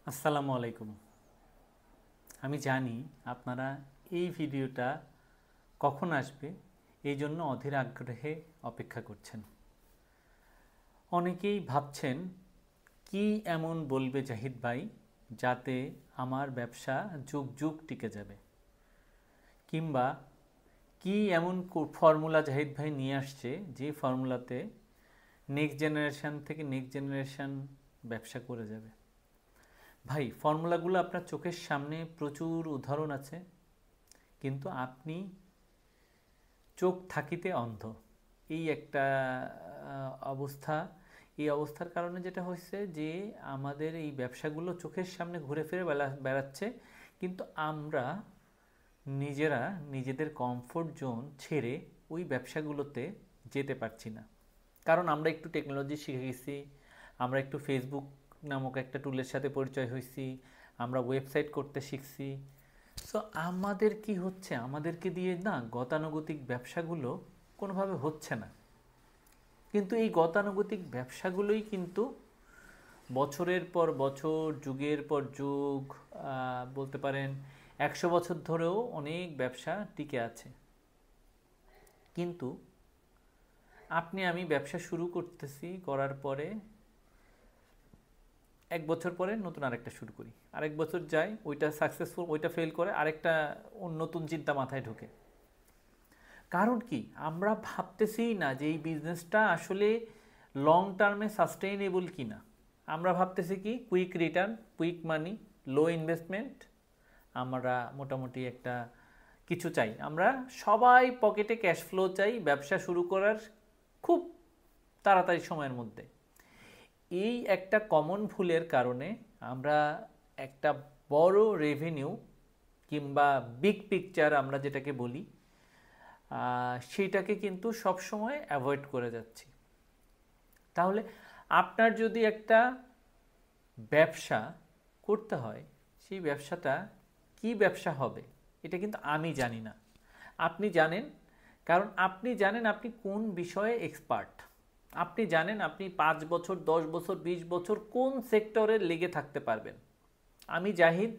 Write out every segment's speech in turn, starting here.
আসসালামু আলাইকুম। আমি জানি আপনারা এই ভিডিওটা কখন আসবে এই জন্য অধীর আগ্রহে অপেক্ষা করছেন। অনেকেই ভাবছেন কি এমন বলবে জাহিদ ভাই যাতে আমার ব্যবসা যুগ যুগ টিকে যাবে, কিংবা কি এমন ফর্মুলা জাহিদ ভাই নিয়ে আসছে যে ফর্মুলাতে নেক্সট জেনারেশন থেকে নেক্সট জেনারেশন ব্যবসা করে যাবে। ভাই, ফর্মুলাগুলো আপনার চোখের সামনে প্রচুর উদাহরণ আছে, কিন্তু আপনি চোখ থাকিতে অন্ধ। এই একটা অবস্থা। এই অবস্থার কারণে যেটা হয়েছে যে আমাদের এই ব্যবসাগুলো চোখের সামনে ঘুরে ফিরে বেড়াচ্ছে, কিন্তু আমরা নিজেরা নিজেদের কমফোর্ট জোন ছেড়ে ওই ব্যবসাগুলোতে যেতে পারছি না। কারণ আমরা একটু টেকনোলজি শিখে গেছি, আমরা একটু ফেসবুক নামক একটা টুলের সাথে পরিচয় হয়েছি, আমরা ওয়েবসাইট করতে শিখছি। সো আমাদের কি হচ্ছে, আমাদেরকে দিয়ে না গতানুগতিক ব্যবসাগুলো কোনোভাবে হচ্ছে না। কিন্তু এই গতানুগতিক ব্যবসাগুলোই কিন্তু বছরের পর বছর, যুগের পর যুগ, বলতে পারেন 100 বছর ধরেও অনেক ব্যবসা টিকে আছে। কিন্তু আপনি আমি ব্যবসা শুরু করতেছি, করার পরে 1 বছর পরে নতুন আরেকটা শুরু করি, আরেক বছর যায়, ওইটা সাকসেসফুল, ওইটা ফেল করে, আরেকটা নতুন চিন্তা মাথায় ঢোকে। কারণ কি, আমরা ভাবতেছি না যে এই বিজনেসটা আসলে লং টার্মে সাস্টেইনেবল কি না। আমরা ভাবতেছি কি কুইক রিটার্ন, কুইক মানি, লো ইনভেস্টমেন্ট, আমরা মোটামুটি একটা কিছু চাই। আমরা সবাই পকেটে ক্যাশ ফ্লো চাই ব্যবসা শুরু করার খুব তাড়াতাড়ি সময়ের মধ্যে। এই একটা কমন ভুলের কারণে আমরা একটা বড় রেভিনিউ কিংবা বিগ পিকচার আমরা যেটাকে বলি, সেইটাকে কিন্তু সবসময় অ্যাভয়েড করে যাচ্ছি। তাহলে আপনার যদি একটা ব্যবসা করতে হয়, সেই ব্যবসাটা কি ব্যবসা হবে এটা কিন্তু আমি জানি না, আপনি জানেন। কারণ আপনি জানেন আপনি কোন বিষয়ে এক্সপার্ট, আপনি জানেন আপনি 5 বছর, 10 বছর, 20 বছর কোন সেক্টরে লেগে থাকতে পারবেন। আমি জাহিদ,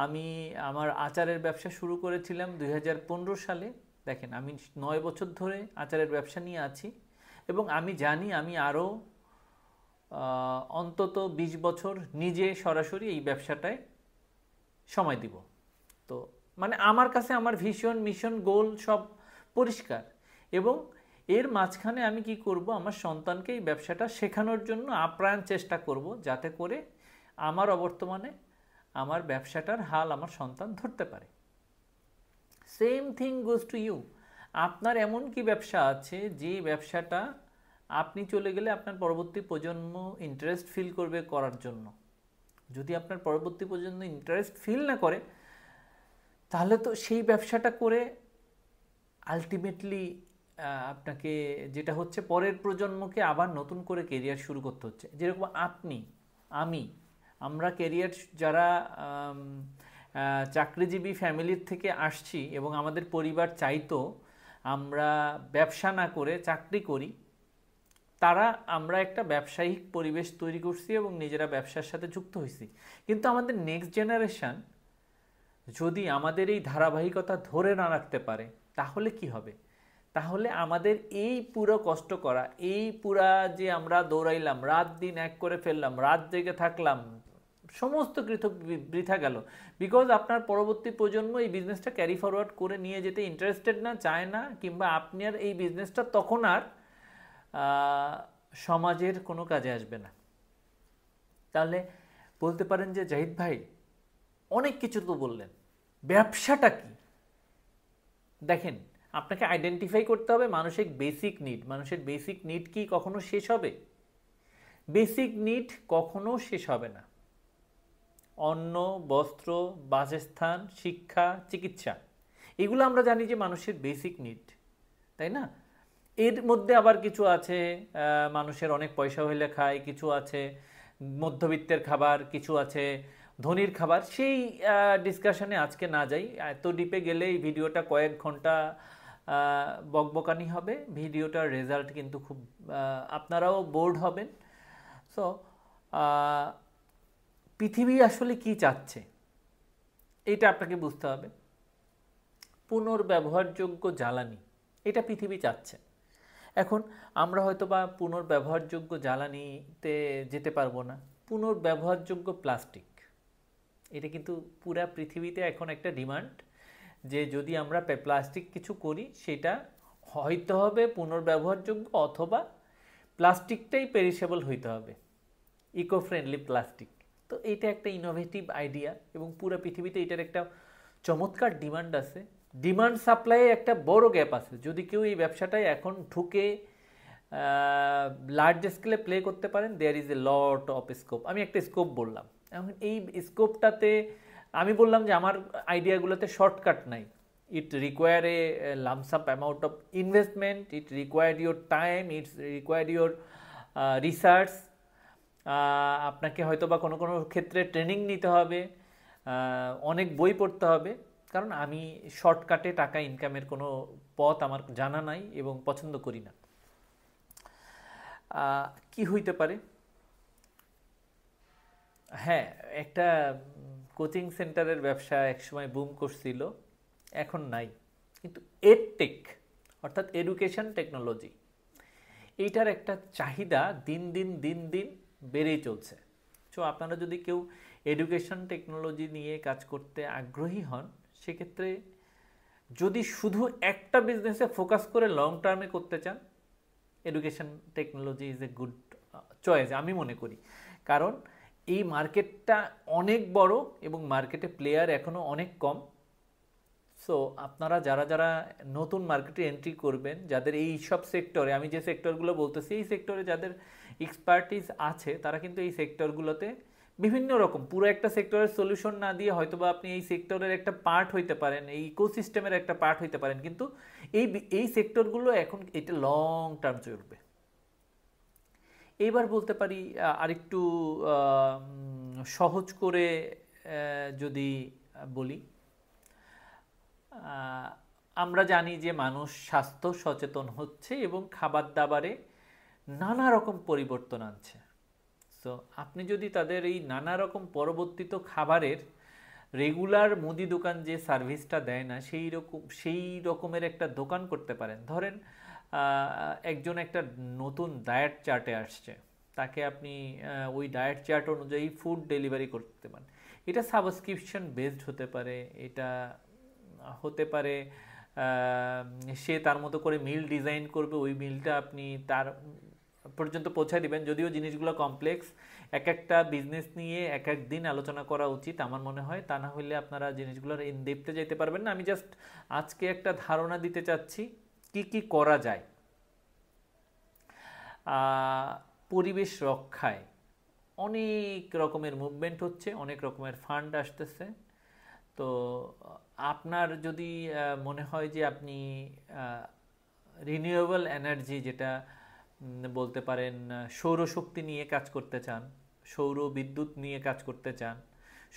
আমি আমার আচারের ব্যবসা শুরু করেছিলাম 2015 সালে। দেখেন, আমি 9 বছর ধরে আচারের ব্যবসা নিয়ে আছি, এবং আমি জানি আমি আরও অন্তত 20 বছর নিজে সরাসরি এই ব্যবসাটায় সময় দিব। তো মানে আমার কাছে আমার ভিশন, মিশন, গোল সব পরিষ্কার। এবং এর মাঝখানে আমি কি করব, আমার সন্তানকে এই ব্যবসাটা শেখানোর জন্য আপ্রাণ চেষ্টা করব, যাতে করে আমার অবর্তমানে আমার ব্যবসাটার হাল আমার সন্তান ধরতে পারে। Same thing goes to you. আপনার এমন কি ব্যবসা আছে যে ব্যবসাটা আপনি চলে গেলে আপনার পরবর্তী প্রজন্ম ইন্টারেস্ট ফিল করবে করার জন্য। যদি আপনার পরবর্তী প্রজন্ম ইন্টারেস্ট ফিল না করে, তাহলে তো সেই ব্যবসাটা করে আলটিমেটলি আপনাকে যেটা হচ্ছে, পরের প্রজন্মকে আবার নতুন করে কেরিয়ার শুরু করতে হচ্ছে। যেরকম আপনি, আমি, আমরা কেরিয়ার যারা চাকরিজীবী ফ্যামিলির থেকে আসছি, এবং আমাদের পরিবার চাইতো আমরা ব্যবসা না করে চাকরি করি, তারা আমরা একটা ব্যবসায়িক পরিবেশ তৈরি করছি এবং নিজেরা ব্যবসার সাথে যুক্ত হয়েছি। কিন্তু আমাদের নেক্সট জেনারেশন যদি আমাদের এই ধারাবাহিকতা ধরে না রাখতে পারে, তাহলে কি হবে? তাহলে আমাদের এই পুরো কষ্ট করা, এই পুরা যে আমরা দৌড়াইলাম, রাত দিন এক করে ফেললাম, রাত জেগে থাকলাম, সমস্ত কৃত বৃথা গেল। বিকজ আপনার পরবর্তী প্রজন্ম এই বিজনেসটা ক্যারি ফরওয়ার্ড করে নিয়ে যেতে ইন্টারেস্টেড না, চায় না, কিংবা আপনার এই বিজনেসটা তখন আর সমাজের কোনো কাজে আসবে না। তাহলে বলতে পারেন যে জাহিদ ভাই অনেক কিছু তো বললেন, ব্যবসাটা কি? দেখেন, আপনাকে আইডেন্টিফাই করতে হবে মানুষের বেসিক নিড। মানুষের বেসিক নিড কি কখনো শেষ হবে? বেসিক নিড কখনো শেষ হবে না। অন্ন, বস্ত্র, বাসস্থান, শিক্ষা, চিকিৎসা, এগুলো আমরা জানি যে মানুষের বেসিক নিড, তাই না? এর মধ্যে আবার কিছু আছে মানুষের অনেক পয়সা হইলে খায়, কিছু আছে মধ্যবিত্তের খাবার, কিছু আছে ধনির খাবার। সেই ডিসকাশনে আজকে না যাই, এত ডিপে গেলে এই ভিডিওটা কয়েক ঘন্টা বকবকানি হবে। ভিডিওটার রেজাল্ট কিন্তু খুব আপনারাও বোর্ড হবেন। সো পৃথিবী আসলে কি চাচ্ছে এটা আপনাকে বুঝতে হবে। পুনর্ব্যবহারযোগ্য জ্বালানি, এটা পৃথিবী চাচ্ছে। এখন আমরা হয়তো বা পুনর্ব্যবহারযোগ্য জ্বালানিতে যেতে পারবো না, পুনর্ব্যবহারযোগ্য প্লাস্টিক, এটা কিন্তু পুরা পৃথিবীতে এখন একটা ডিমান্ড যে যদি আমরা প্লাস্টিক কিছু করি সেটা হয়তো হবে পুনর্ব্যবহারযোগ্য অথবা প্লাস্টিকটাই পেরিশেবল হইতে হবে, ইকো ফ্রেন্ডলি প্লাস্টিক। তো এটা একটা ইনোভেটিভ আইডিয়া এবং পুরো পৃথিবীতে এটার একটা চমৎকার ডিমান্ড আছে। ডিমান্ড সাপ্লাইয়ে একটা বড় গ্যাপ আছে। যদি কেউ এই ব্যবসাটায় এখন ঢুকে লার্জ স্কেলে প্লে করতে পারেন, there is a lot of scope. আমি একটা স্কোপ বললাম, এখন এই স্কোপটাতে আমি বললাম যে আমার আইডিয়াগুলোতে শর্টকাট নাই। It require a lump sum amount of investment, it required your time, it's required your research. আপনাকে হয়তো বা কোনো কোনো ক্ষেত্রে ট্রেনিং নিতে হবে, অনেক বই পড়তে হবে, কারণ আমি শর্টকাটে টাকা ইনকামের কোনো পথ আমার জানা নাই এবং পছন্দ করি না। কি হইতে পারে? হ্যাঁ, একটা কোচিং সেন্টারের ব্যবসা একসময় বুম করছিল, এখন নাই। কিন্তু এডটেক অর্থাৎ এডুকেশন টেকনোলজি, এইটার একটা চাহিদা দিন দিন দিন দিন বেড়েই চলছে। সো আপনারা যদি কেউ এডুকেশন টেকনোলজি নিয়ে কাজ করতে আগ্রহী হন, সেক্ষেত্রে যদি শুধু একটা বিজনেসে ফোকাস করে লং টার্মে করতে চান, education technology is a good choice আমি মনে করি। কারণ এই মার্কেটটা অনেক বড় এবং মার্কেটে প্লেয়ার এখনও অনেক কম। সো আপনারা যারা যারা নতুন মার্কেটে এন্ট্রি করবেন, যাদের এই সব সেক্টরে, আমি যে সেক্টরগুলো বলতেছি এই সেক্টরে যাদের এক্সপার্টিস আছে, তারা কিন্তু এই সেক্টরগুলোতে বিভিন্ন রকম পুরো একটা সেক্টরের সলিউশন না দিয়ে হয়তোবা আপনি এই সেক্টরের একটা পার্ট হইতে পারেন, এই ইকোসিস্টেমের একটা পার্ট হইতে পারেন, কিন্তু এই সেক্টরগুলো এখন এটা লং টার্ম চলবে। এইবার বলতে পারি আরেকটু সহজ করে যদি বলি, আমরা জানি যে মানুষ স্বাস্থ্য সচেতন হচ্ছে এবং খাবার দাবারে নানা রকম পরিবর্তন আনছে। সো আপনি যদি তাদের এই নানা রকম পরিবর্তিত খাবারের রেগুলার মুদি দোকান যে সার্ভিসটা দেয় না, সেই রকমের একটা দোকান করতে পারেন। ধরেন একজন একটা নতুন ডায়েট চার্টে আসছে, তাকে আপনি ওই ডায়েট চার্ট অনুযায়ী ফুড ডেলিভারি করতে পারেন। এটা সাবস্ক্রিপশন বেসড হতে পারে, এটা হতে পারে সে তার মতো করে মিল ডিজাইন করবে, ওই মিলটা আপনি তার পর্যন্ত পৌঁছায় দিবেন। যদিও জিনিসগুলো কমপ্লেক্স, এক একটা বিজনেস নিয়ে এক এক দিন আলোচনা করা উচিত আমার মনে হয়, তা না হলে আপনারা জিনিসগুলোর ইন ডেপথে যেতে পারবেন না। আমি জাস্ট আজকে একটা ধারণা দিতে চাচ্ছি কি কি করা যায়। পরিবেশ রক্ষায় অনেক রকমের মুভমেন্ট হচ্ছে, অনেক রকমের ফান্ড আসতেছে। তো আপনার যদি মনে হয় যে আপনি রিনিউয়েবল এনার্জি, যেটা বলতে পারেন সৌরশক্তি নিয়ে কাজ করতে চান, সৌর বিদ্যুৎ নিয়ে কাজ করতে চান,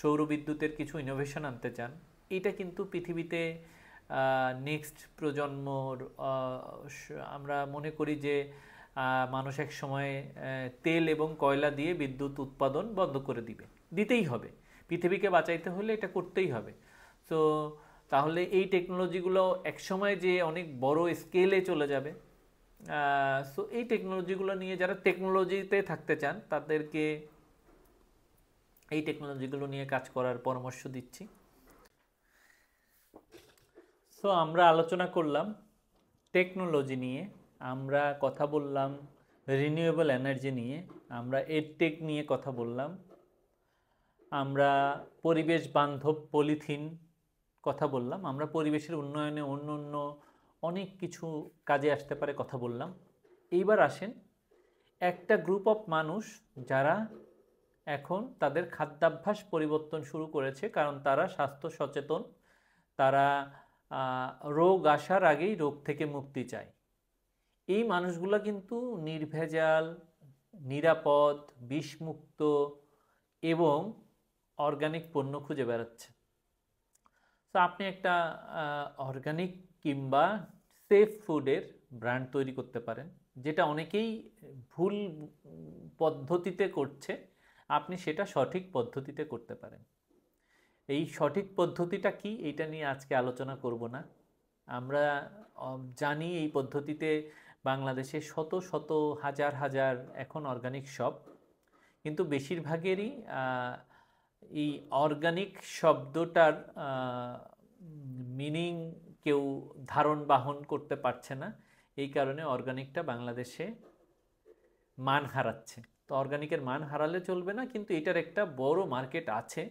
সৌর বিদ্যুতের কিছু ইনোভেশন আনতে চান, এটা কিন্তু পৃথিবীতে নেক্সট প্রজন্মর, আমরা মনে করি যে মানুষ এক সময় তেল এবং কয়লা দিয়ে বিদ্যুৎ উৎপাদন বন্ধ করে দিতেই হবে, পৃথিবীকে বাঁচাইতে হলে এটা করতেই হবে। তো তাহলে এই টেকনোলজিগুলো একসময় যে অনেক বড় স্কেলে চলে যাবে। সো এই টেকনোলজিগুলো নিয়ে যারা টেকনোলজিতে থাকতে চান, তাদেরকে এই টেকনোলজিগুলো নিয়ে কাজ করার পরামর্শ দিচ্ছি। সো আমরা আলোচনা করলাম টেকনোলজি নিয়ে, আমরা কথা বললাম রিনিউয়েবল এনার্জি নিয়ে, আমরা এডটেক নিয়ে কথা বললাম, আমরা পরিবেশ বান্ধব পলিথিন কথা বললাম, আমরা পরিবেশের উন্নয়নে অন্য অন্য অনেক কিছু কাজে আসতে পারে কথা বললাম। এইবার আসেন একটা গ্রুপ অফ মানুষ যারা এখন তাদের খাদ্যাভ্যাস পরিবর্তন শুরু করেছে, কারণ তারা স্বাস্থ্য সচেতন, তারা রোগ আসার আগেই রোগ থেকে মুক্তি চায়। এই মানুষগুলো কিন্তু নির্ভেজাল, নিরাপদ, বিষমুক্ত এবং অর্গানিক পণ্য খুঁজে বেড়াচ্ছে। তো আপনি একটা অর্গানিক কিংবা সেফ ফুডের ব্র্যান্ড তৈরি করতে পারেন, যেটা অনেকেই ভুল পদ্ধতিতে করছে। আপনি সেটা সঠিক পদ্ধতিতে করতে পারেন। এই সঠিক পদ্ধতিটা কি, এইটা নিয়ে আজকে আলোচনা করব না। আমরা জানি এই পদ্ধতিতে বাংলাদেশে শত শত হাজার হাজার এখন অর্গানিক শপ, কিন্তু বেশিরভাগেরই এই অর্গানিক শব্দটার মিনিং কেউ ধারণ বাহন করতে পারছে না। এই কারণে অর্গানিকটা বাংলাদেশে মান হারাচ্ছে। তো অর্গানিকের মান হারালে চলবে না, কিন্তু এটার একটা বড় মার্কেট আছে।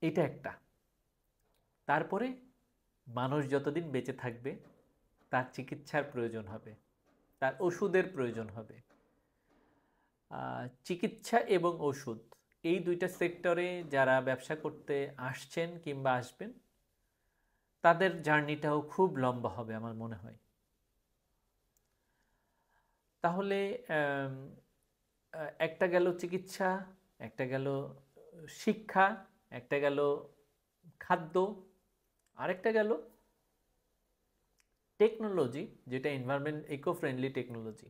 এটা একটা। তারপরে মানুষ যতদিন বেঁচে থাকবে তার চিকিৎসার প্রয়োজন হবে, তার ওষুধের প্রয়োজন হবে। চিকিৎসা এবং ওষুধ, এই দুইটা সেক্টরে যারা ব্যবসা করতে আসছেন কিংবা আসবেন, তাদের জার্নিটাও খুব লম্বা হবে আমার মনে হয়। তাহলে একটা গেল চিকিৎসা, একটা গেল শিক্ষা, একটা গেল খাদ্য, আরেকটা গেল টেকনোলজি, যেটা এনভায়রনমেন্ট ইকো ফ্রেন্ডলি টেকনোলজি।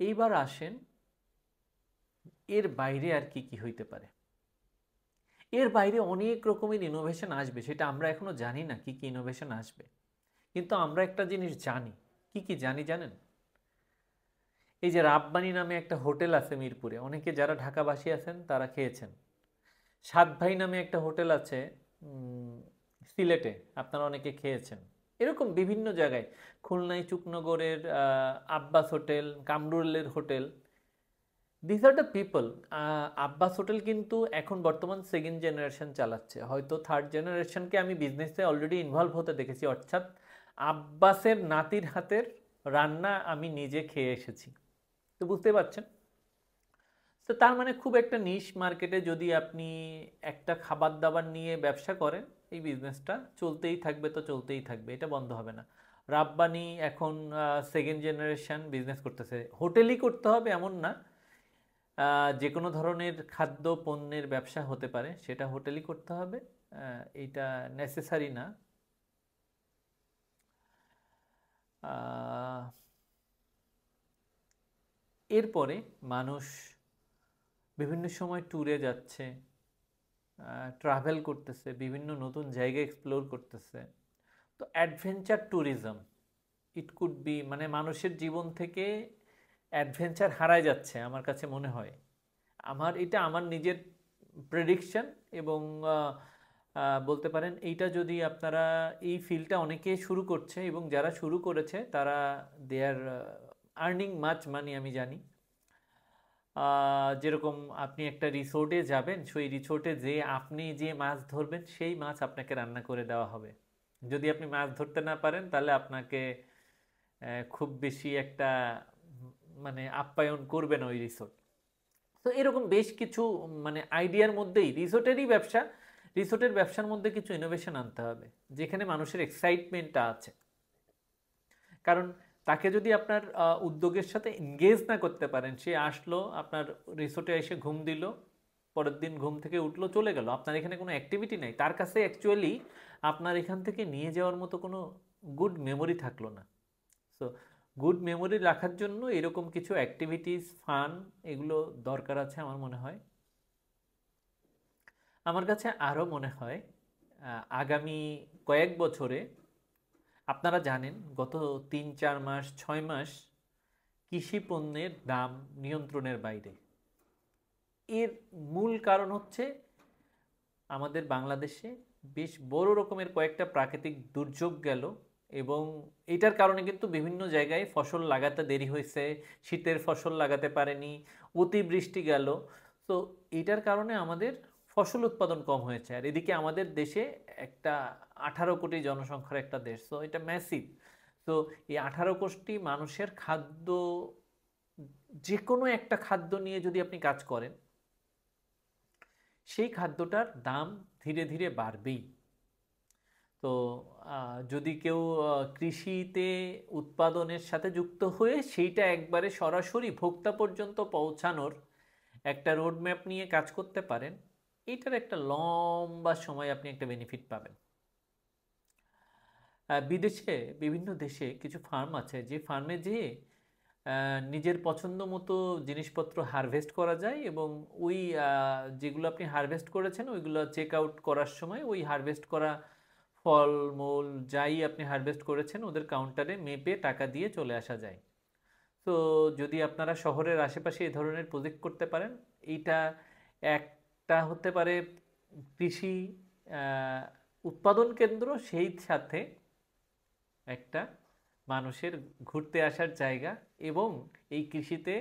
এইবার আসেন এর বাইরে আর কি কি হইতে পারে। এর বাইরে অনেক রকমের ইনোভেশন আসবে, সেটা আমরা এখনো জানি না কি কি ইনোভেশন আসবে। কিন্তু আমরা একটা জিনিস জানি। কি কি জানি জানেন? এই যে রাব্বানি নামে একটা হোটেল আছে মিরপুরে, অনেকে যারা ঢাকাবাসী আছেন তারা খেয়েছেন। সাত ভাই নামে একটা হোটেল আছে সিলেটে, আপনারা অনেকে খেয়েছেন। এরকম বিভিন্ন জায়গায়, খুলনায় চুকনগরের আব্বাস হোটেল, কামরুলের hotel, this are the people. Abbas hotel কিন্তু এখন বর্তমান সেকেন্ড জেনারেশন চালাচ্ছে, হয়তো থার্ড জেনারেশনকে আমি বিজনেসে অলরেডি ইনভলভ হতে দেখেছি। অর্থাৎ আব্বাসের নাতির হাতের রান্না আমি নিজে খেয়ে এসেছি। তো বুঝতে পারছেন। তো তার মানে খুব একটা নিশ মার্কেটে যদি আপনি একটা খাবার দাবার নিয়ে ব্যবসা করেন, এই বিজনেসটা চলতেই থাকবে, তো চলতেই থাকবে, এটা বন্ধ হবে না। রাব্বানি এখন সেকেন্ড জেনারেশন বিজনেস করতেছে। হোটেলই করতে হবে এমন না, যে কোনো ধরনের খাদ্য পণ্যের ব্যবসা হতে পারে, সেটা হোটেলই করতে হবে, এইটা নেসেসারি না। এরপরে মানুষ বিভিন্ন সময় ট্যুরে যাচ্ছে, ট্রাভেল করতেছে, বিভিন্ন নতুন জায়গা এক্সপ্লোর করতেছে। তো adventure tourism, it could be, মানে মানুষের জীবন থেকে অ্যাডভেঞ্চার হারায় যাচ্ছে আমার কাছে মনে হয়। এটা আমার নিজের প্রেডিকশন। এবং বলতে পারেন এইটা যদি আপনারা, এই ফিল্ডটা অনেকে শুরু করছে, এবং যারা শুরু করেছে তারা দে আর আর্নিং মাচ মানি, আমি জানি। যেরকম আপনি একটা রিসোর্টে যাবেন, সেই রিসোর্টে যে আপনি যে মাছ ধরবেন সেই মাছ আপনাকে রান্না করে দেওয়া হবে। যদি আপনি মাছ ধরতে না পারেন তাহলে আপনাকে খুব বেশি একটা মানে আপ্যায়ন করবে না ওই রিসোর্ট। তো এরকম বেশ কিছু মানে আইডিয়ার মধ্যেই রিসোর্টেরই ব্যবসা, রিসোর্টের ব্যবসার মধ্যে কিছু ইনোভেশন আনতে হবে, যেখানে মানুষের এক্সাইটমেন্টটা আছে। কারণ তাকে যদি আপনার উদ্যোগের সাথে এনগেজ না করতে পারেন, সে আসলো আপনার রিসোর্টে এসে ঘুম দিল, পরের দিন ঘুম থেকে উঠলো চলে গেল, আপনার এখানে কোনো অ্যাক্টিভিটি নেই, তার কাছে অ্যাকচুয়ালি আপনার এখান থেকে নিয়ে যাওয়ার মতো কোনো গুড মেমোরি থাকলো না। সো গুড মেমোরি রাখার জন্য এরকম কিছু অ্যাক্টিভিটিস, ফান, এগুলো দরকার আছে আমার মনে হয়। আমার কাছে আরও মনে হয় আগামী কয়েক বছরে, আপনারা জানেন গত 3-4 মাস 6 মাস কৃষি পণ্যের দাম নিয়ন্ত্রণের বাইরে। এর মূল কারণ হচ্ছে আমাদের বাংলাদেশে বেশ বড় রকমের কয়েকটা প্রাকৃতিক দুর্যোগ গেল, এবং এটার কারণে কিন্তু বিভিন্ন জায়গায় ফসল লাগাতে দেরি হয়েছে, শীতের ফসল লাগাতে পারেনি, অতিবৃষ্টি গেল। তো এটার কারণে আমাদের ফসল উৎপাদন কম হয়েছে। আর এদিকে আমাদের দেশে একটা 18 কোটি জনসংখ্যার একটা দেশ, তো এটা ম্যাসিভ। তো এই 18 কোটি মানুষের খাদ্য, যে কোনো একটা খাদ্য নিয়ে যদি আপনি কাজ করেন, সেই খাদ্যটার দাম ধীরে ধীরে বাড়বেই। তো যদি কেউ কৃষিতে উৎপাদনের সাথে যুক্ত হয়ে সেইটা একবারে সরাসরি ভোক্তা পর্যন্ত পৌঁছানোর একটা রোডম্যাপ নিয়ে কাজ করতে পারেন, এটার একটা লম্বা সময় আপনি একটা বেনিফিট পাবেন। বিদেশে বিভিন্ন দেশে কিছু ফার্ম আছে, যে ফার্মে যেয়ে নিজের পছন্দ মতো জিনিসপত্র হারভেস্ট করা যায় এবং ওই যেগুলো আপনি হারভেস্ট করেছেন ওইগুলো চেক আউট করার সময় ওই হারভেস্ট করা ফল মূল যাই আপনি হারভেস্ট করেছেন ওদের কাউন্টারে মেপে টাকা দিয়ে চলে আসা যায়। তো যদি আপনারা শহরের আশেপাশে এই ধরনের প্রজেক্ট করতে পারেন, এইটা একটা হতে পারে কৃষি উৎপাদন কেন্দ্র, সেই সাথে একটা মানুষের ঘুরতে আসার জায়গা এবং এই কৃষিতে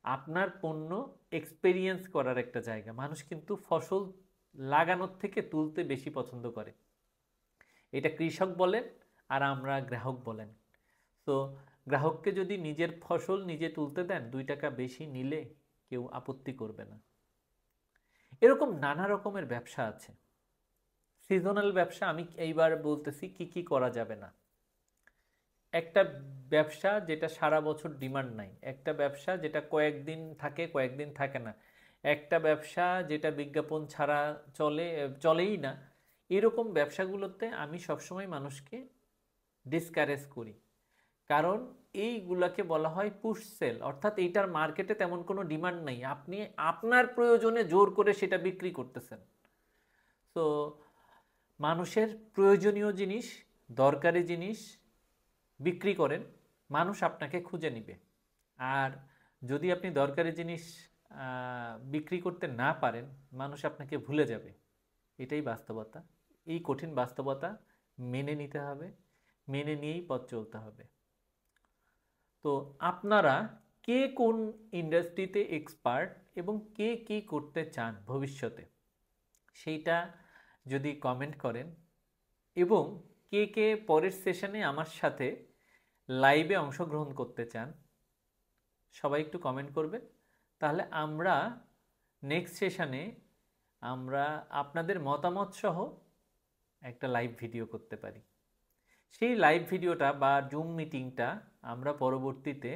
আপনার পণ্য এক্সপেরিয়েন্স করার একটা জায়গা। মানুষ কিন্তু ফসল লাগানোর থেকে তুলতে বেশি পছন্দ করে, এটা কৃষক বলেন আর আমরা গ্রাহক বলেন। তো গ্রাহককে যদি নিজের ফসল নিজে তুলতে দেন 2 টাকা বেশি নিলে কেউ আপত্তি করবে না। এরকম নানা রকমের ব্যবসা আছে। সিজনাল ব্যবসা আমি এইবার বলতেছি কি কি করা যাবে না। একটা ব্যবসা যেটা সারা বছর ডিমান্ড নাই, একটা ব্যবসা যেটা কয়েকদিন থাকে কয়েকদিন থাকে না, একটা ব্যবসা যেটা বিজ্ঞাপন ছাড়া চলেই না, এরকম ব্যবসাগুলোতে আমি সবসময় মানুষকে ডিসকারেজ করি। কারণ এইগুলাকে বলা হয় পুশ সেল, অর্থাৎ এইটার মার্কেটে তেমন কোনো ডিমান্ড নেই, আপনি আপনার প্রয়োজনে জোর করে সেটা বিক্রি করতেছেন। তো মানুষের প্রয়োজনীয় জিনিস, দরকারি জিনিস বিক্রি করেন, মানুষ আপনাকে খুঁজে নিবে। আর যদি আপনি দরকারি জিনিস বিক্রি করতে না পারেন, মানুষ আপনাকে ভুলে যাবে। এটাই বাস্তবতা। এই কঠিন বাস্তবতা মেনে নিতে হবে, মেনে নিয়েই পথ চলতে হবে। তো আপনারা কে কোন ইন্ডাস্ট্রিতে এক্সপার্ট এবং কে কী করতে চান ভবিষ্যতে, সেইটা যদি কমেন্ট করেন এবং কে কে পরের সেশনে আমার সাথে লাইভে অংশগ্রহণ করতে চান সবাই একটু কমেন্ট করবেন। তাহলে আমরা নেক্সট সেশনে আমরা আপনাদের মতামত সহ একটা লাইভ ভিডিও করতে পারি। সেই লাইভ ভিডিওটা বা জুম মিটিংটা আমরা পরবর্তীতে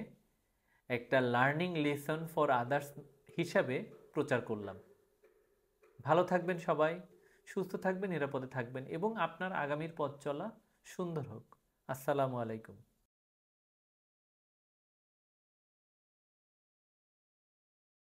একটা লার্নিং লেসন ফর আদার্স হিসাবে প্রচার করলাম। ভালো থাকবেন সবাই, সুস্থ থাকবেন, নিরাপদে থাকবেন এবং আপনার আগামীর পথ চলা সুন্দর হোক। আসসালামু আলাইকুম।